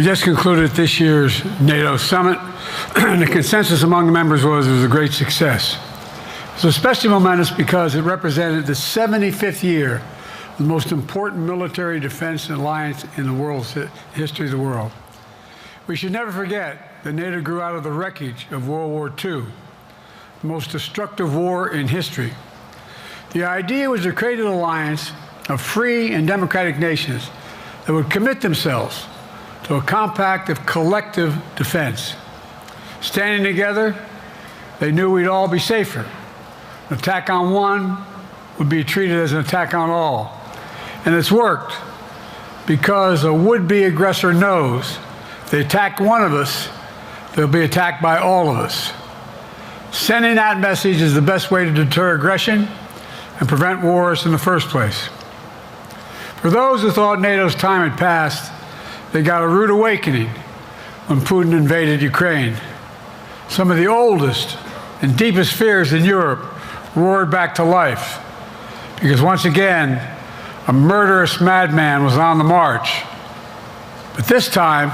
We just concluded this year's NATO Summit, and the consensus among the members was it was a great success. It was especially momentous because it represented the 75th year of the most important military defense alliance in the world's history of the world. We should never forget that NATO grew out of the wreckage of World War II, the most destructive war in history. The idea was to create an alliance of free and democratic nations that would commit themselves to a compact of collective defense. Standing together, they knew we'd all be safer. An attack on one would be treated as an attack on all. And it's worked because a would-be aggressor knows if they attack one of us, they'll be attacked by all of us. Sending that message is the best way to deter aggression and prevent wars in the first place. For those who thought NATO's time had passed, they got a rude awakening when Putin invaded Ukraine. Some of the oldest and deepest fears in Europe roared back to life because once again, a murderous madman was on the march. But this time,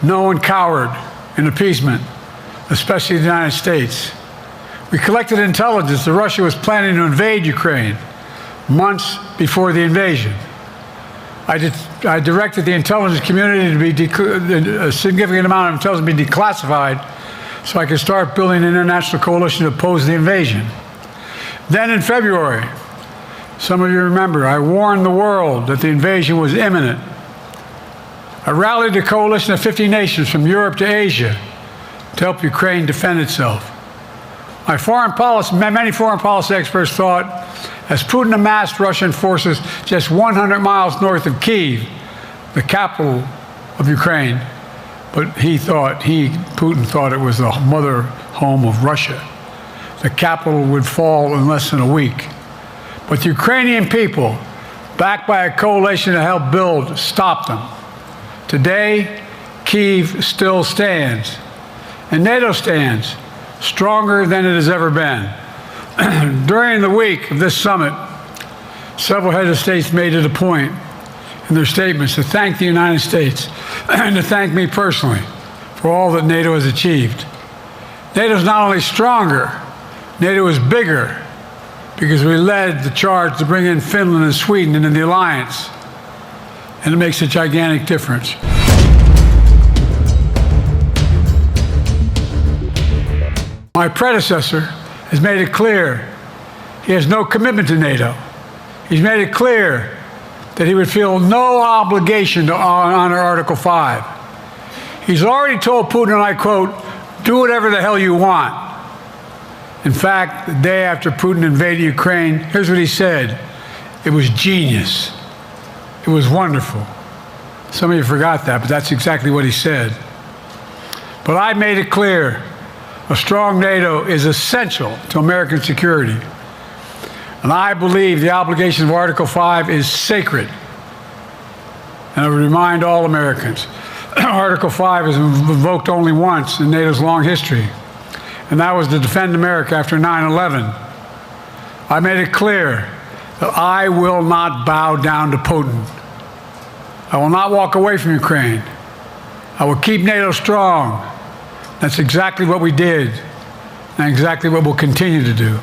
no one cowered in appeasement, especially the United States. We collected intelligence that Russia was planning to invade Ukraine months before the invasion. I directed the intelligence community to be a significant amount of intelligence be declassified so I could start building an international coalition to oppose the invasion. Then in February, some of you remember, I warned the world that the invasion was imminent. I rallied a coalition of 50 nations from Europe to Asia to help Ukraine defend itself. Many foreign policy experts thought as Putin amassed Russian forces just 100 miles north of Kyiv, the capital of Ukraine, but Putin thought it was the mother home of Russia. The capital would fall in less than a week. But the Ukrainian people, backed by a coalition to help build, stopped them. Today, Kyiv still stands, and NATO stands stronger than it has ever been. During the week of this summit, several heads of states made it a point in their statements to thank the United States and to thank me personally for all that NATO has achieved. NATO is not only stronger, NATO is bigger because we led the charge to bring in Finland and Sweden into the alliance, and it makes a gigantic difference. My predecessor has made it clear he has no commitment to NATO. He's made it clear that he would feel no obligation to honor Article 5. He's already told Putin, and I quote, "Do whatever the hell you want." In fact, the day after Putin invaded Ukraine, here's what he said. It was genius. It was wonderful. Some of you forgot that, but that's exactly what he said. But I made it clear. A strong NATO is essential to American security. And I believe the obligation of Article 5 is sacred. And I would remind all Americans, Article 5 is invoked only once in NATO's long history, and that was to defend America after 9/11. I made it clear that I will not bow down to Putin. I will not walk away from Ukraine. I will keep NATO strong. That's exactly what we did, and exactly what we'll continue to do.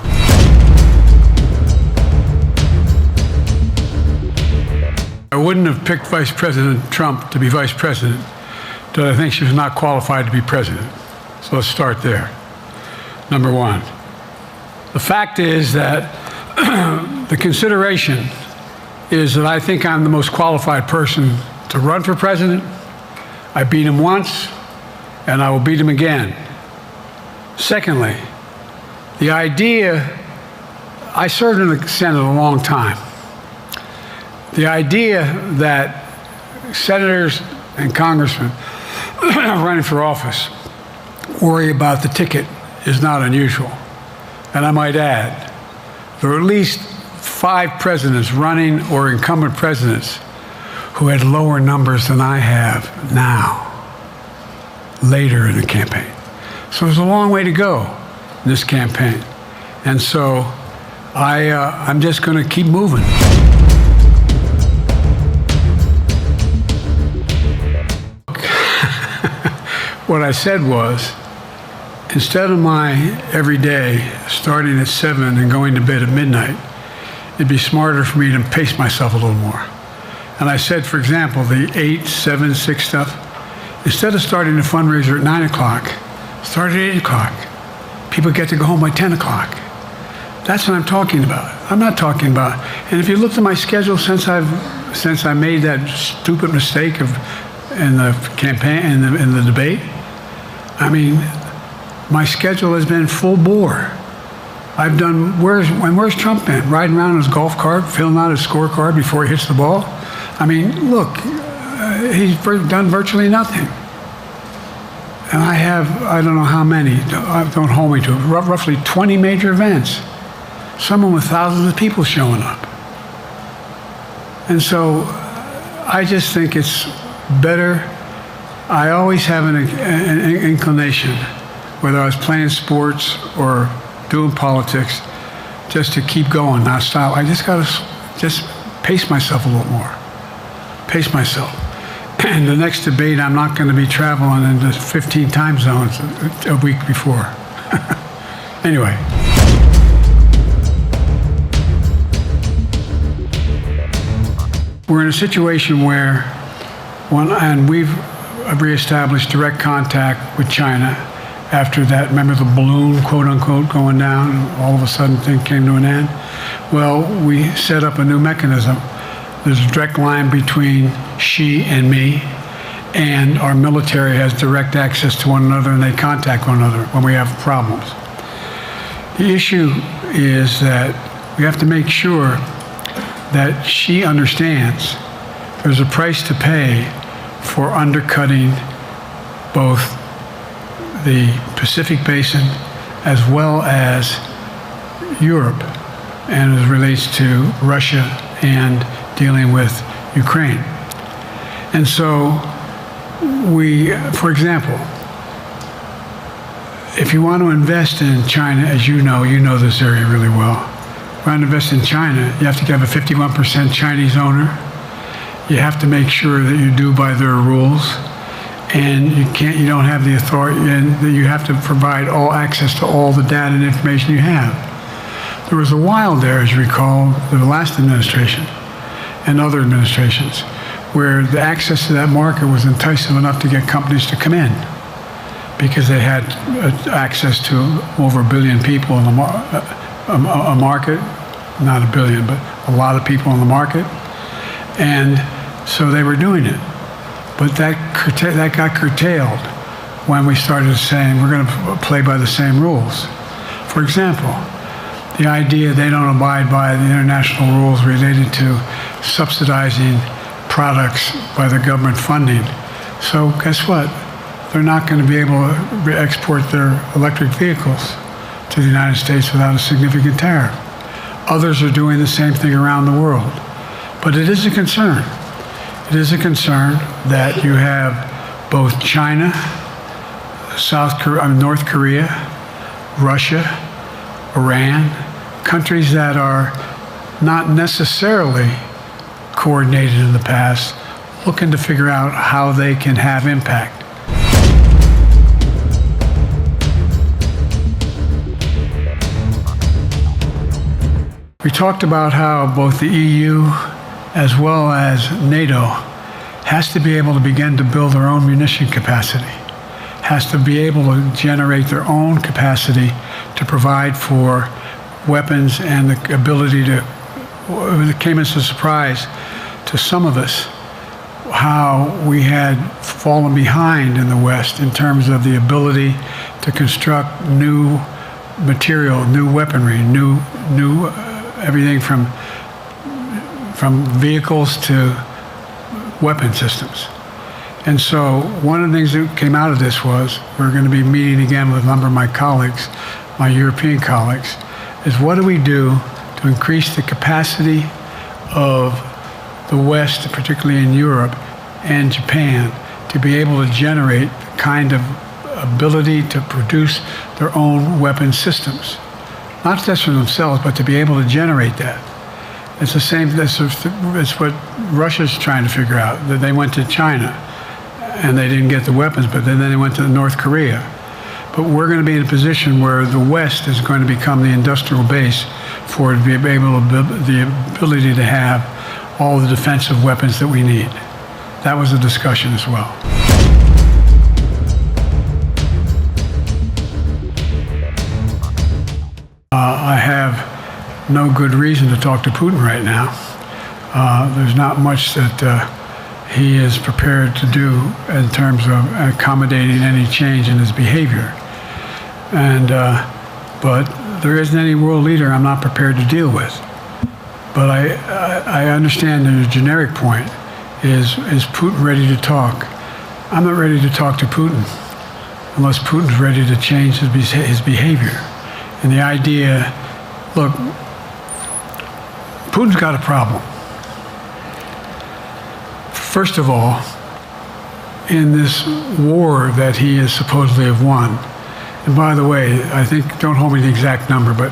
I wouldn't have picked Vice President Trump to be vice president, but I think she was not qualified to be president. So let's start there. Number one, the fact is that the consideration is that I think I'm the most qualified person to run for president. I beat him once, and I will beat him again. Secondly, the idea, I served in the Senate a long time. The idea that senators and congressmen running for office worry about the ticket is not unusual. And I might add, there are at least 5 presidents running or incumbent presidents who had lower numbers than I have now, later in the campaign. So there's a long way to go in this campaign. And so I'm just going to keep moving. what I said was, instead of my every day starting at 7 and going to bed at midnight, it'd be smarter for me to pace myself a little more. And I said, for example, the 8, 7, 6 stuff, instead of starting the fundraiser at 9 o'clock, start at 8 o'clock. People get to go home by 10 o'clock. That's what I'm talking about. I'm not talking about, and if you looked at my schedule since I made that stupid mistake in the campaign, in the debate, I mean, my schedule has been full bore. I've done, where's Trump been? Riding around in his golf cart, filling out his scorecard before he hits the ball? I mean, look, he's done virtually nothing. And I don't know how many, don't hold me to it, roughly 20 major events. Some with thousands of people showing up. And so I just think it's better. I always have an inclination, whether I was playing sports or doing politics, just to keep going, not stop. I just got to just pace myself a little more. Pace myself. And the next debate, I'm not going to be traveling into 15 time zones a week before. Anyway. We're in a situation where, and we've reestablished direct contact with China after that, remember the balloon, quote unquote, going down, and all of a sudden things came to an end? Well, we set up a new mechanism. There's a direct line between Xi and me, and our military has direct access to one another, and they contact one another when we have problems. The issue is that we have to make sure that Xi understands there's a price to pay for undercutting both the Pacific Basin as well as Europe, and as it relates to Russia and dealing with Ukraine. And so we, for example, if you want to invest in China, as you know this area really well. If you want to invest in China, you have to have a 51% Chinese owner. You have to make sure that you do by their rules, and you don't have the authority, and that you have to provide all access to all the data and information you have. There was a while there, as you recall, the last administration and other administrations, where the access to that market was enticing enough to get companies to come in, because they had access to over 1 billion people in the market, not 1 billion, but a lot of people in the market, and so they were doing it. But that got curtailed when we started saying we're going to play by the same rules. For example, the idea they don't abide by the international rules related to subsidizing products by the government funding. So guess what? They're not going to be able to export their electric vehicles to the United States without a significant tariff. Others are doing the same thing around the world. But it is a concern. It is a concern that you have both China, North Korea, Russia, Iran, countries that are not necessarily coordinated in the past, looking to figure out how they can have impact. We talked about how both the EU as well as NATO has to be able to begin to build their own munition capacity, has to be able to generate their own capacity to provide for weapons, and the ability to, it came as a surprise to some of us how we had fallen behind in the West in terms of the ability to construct new material, new weaponry, new everything from vehicles to weapon systems. And so one of the things that came out of this was we're going to be meeting again with a number of my colleagues, my European colleagues, is what do we do to increase the capacity of the West, particularly in Europe and Japan, to be able to generate the kind of ability to produce their own weapon systems. Not just for themselves, but to be able to generate that. It's the same, it's what Russia's trying to figure out, that they went to China and they didn't get the weapons, but then they went to North Korea. But we're going to be in a position where the West is going to become the industrial base for it to be able to build the ability to have all the defensive weapons that we need. That was a discussion as well. I have no good reason to talk to Putin right now. There's not much that he is prepared to do in terms of accommodating any change in his behavior. But there isn't any world leader I'm not prepared to deal with. But I understand the generic point is Putin ready to talk? I'm not ready to talk to Putin unless Putin's ready to change his behavior. And the idea, look, Putin's got a problem. First of all, in this war that he is supposedly have won, and by the way, I think, don't hold me to the exact number, but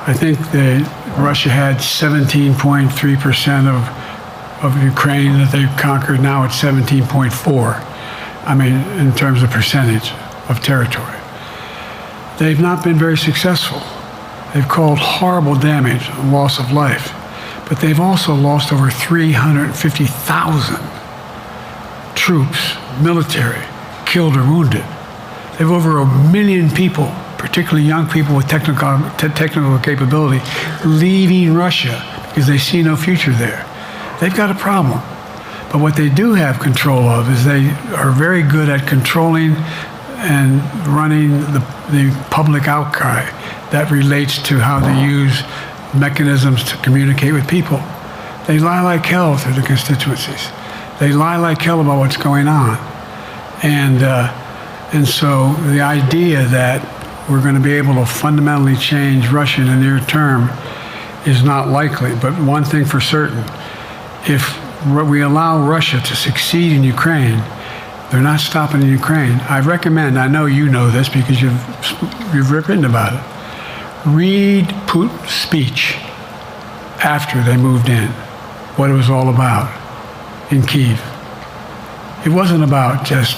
I think that Russia had 17.3% of Ukraine that they've conquered. Now it's 17.4. I mean, in terms of percentage of territory. They've not been very successful. They've caused horrible damage, loss of life, but they've also lost over 350,000 troops, military, killed or wounded. They have over 1 million people, particularly young people with technical capability, leaving Russia because they see no future there. They've got a problem. But what they do have control of is they are very good at controlling and running the public outcry that relates to how they use mechanisms to communicate with people. They lie like hell through the constituencies. They lie like hell about what's going on. And so the idea that we're going to be able to fundamentally change Russia in the near term is not likely. But one thing for certain, if we allow Russia to succeed in Ukraine, they're not stopping in Ukraine. I recommend, I know you know this because you've written about it, read Putin's speech after they moved in, what it was all about in Kyiv. It wasn't about just,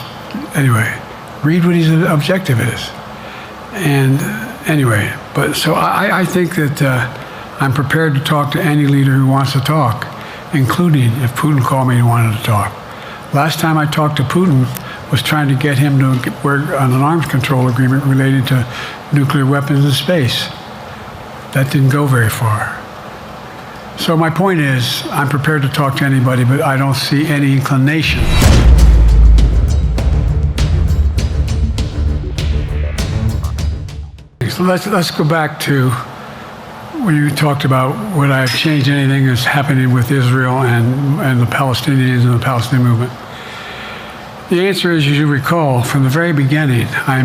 anyway, read what his objective is. And anyway, but so I think that I'm prepared to talk to any leader who wants to talk, including if Putin called me and wanted to talk. Last time I talked to Putin was trying to get him to work on an arms control agreement related to nuclear weapons in space. That didn't go very far. So my point is, I'm prepared to talk to anybody, but I don't see any inclination. So let's go back to when you talked about would I have changed anything that's happening with Israel and the Palestinians and the Palestinian movement. The answer is, as you recall, from the very beginning, I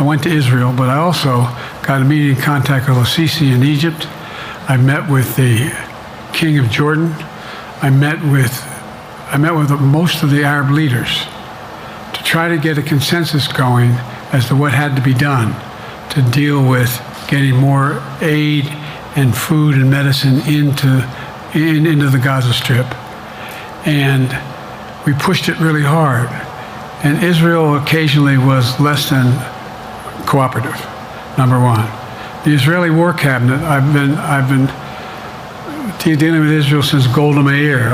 went to Israel, but I also got immediate contact with al-Sisi in Egypt. I met with the King of Jordan. I met with most of the Arab leaders to try to get a consensus going as to what had to be done to deal with getting more aid and food and medicine into the Gaza Strip. And we pushed it really hard. And Israel occasionally was less than cooperative, number one. The Israeli War Cabinet, I've been dealing with Israel since Golda Meir.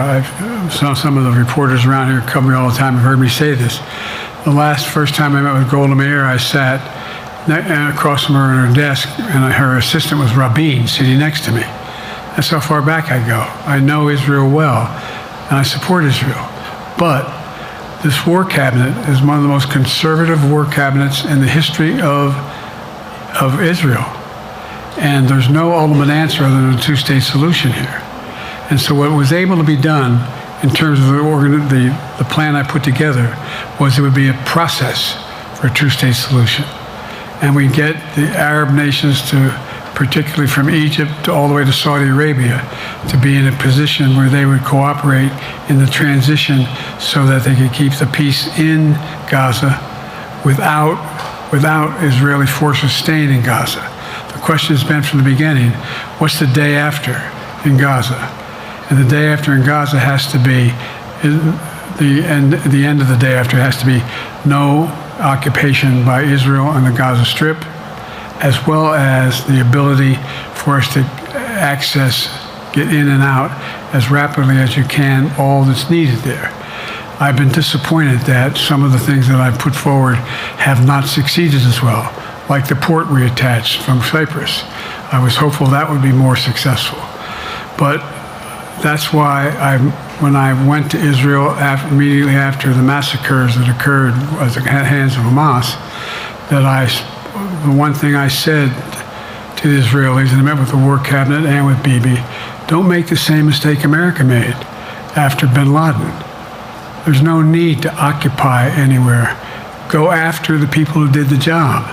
Some of the reporters around here come me all the time and heard me say this. The first time I met with Golda Meir, I sat across from her at her desk, and her assistant was Rabin sitting next to me. That's how far back I go. I know Israel well, and I support Israel. But this war cabinet is one of the most conservative war cabinets in the history of Israel. And there's no ultimate answer other than a two-state solution here. And so what was able to be done in terms of the plan I put together was it would be a process for a two-state solution. And we get the Arab nations to, particularly from Egypt all the way to Saudi Arabia, to be in a position where they would cooperate in the transition so that they could keep the peace in Gaza without Israeli forces staying in Gaza. The question has been from the beginning, what's the day after in Gaza? And the day after in Gaza has to be the end of the day after has to be no occupation by Israel on the Gaza Strip, as well as the ability for us to get in and out as rapidly as you can all that's needed there. I've been disappointed that some of the things that I've put forward have not succeeded as well, like the port reattached from Cyprus. I was hopeful that would be more successful. But that's why when I went to Israel immediately after the massacres that occurred at the hands of Hamas, the one thing I said to the Israelis, and I met with the War Cabinet and with Bibi, don't make the same mistake America made after bin Laden. There's no need to occupy anywhere. Go after the people who did the job.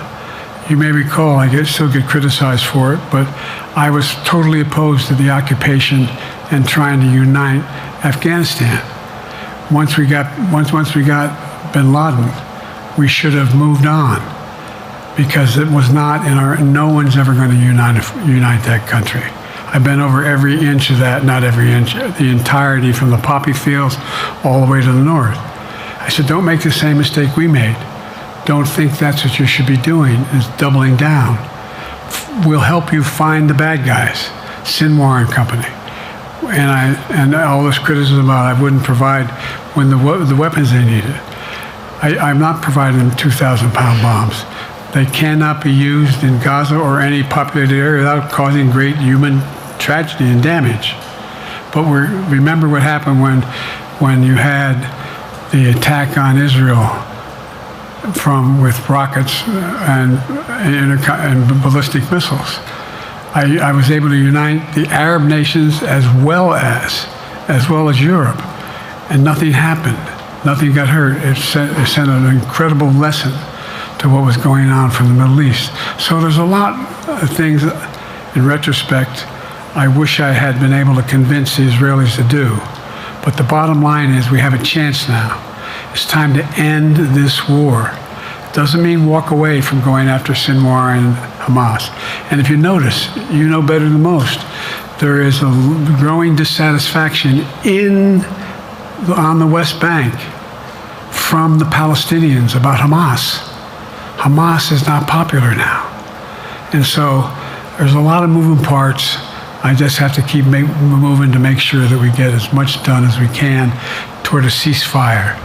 You may recall, I still get criticized for it, but I was totally opposed to the occupation and trying to unite Afghanistan. Once we got bin Laden, we should have moved on, because it was not no one's ever going to unite that country. I've been over every inch of that, not every inch, the entirety from the poppy fields all the way to the north. I said, don't make the same mistake we made. Don't think that's what you should be doing, is doubling down. We'll help you find the bad guys, Sinwar and company. And all this criticism about I wouldn't provide when the weapons they needed. I'm not providing them 2,000-pound bombs. They cannot be used in Gaza or any populated area without causing great human tragedy and damage. But remember what happened when you had the attack on Israel with rockets and ballistic missiles. I was able to unite the Arab nations as well as Europe, and nothing happened. Nothing got hurt. It sent an incredible lesson to what was going on from the Middle East. So there's a lot of things, in retrospect, I wish I had been able to convince the Israelis to do. But the bottom line is we have a chance now. It's time to end this war. Doesn't mean walk away from going after Sinwar and Hamas. And if you notice, you know better than most, there is a growing dissatisfaction on the West Bank from the Palestinians about Hamas. Hamas is not popular now. And so there's a lot of moving parts. I just have to keep moving to make sure that we get as much done as we can toward a ceasefire.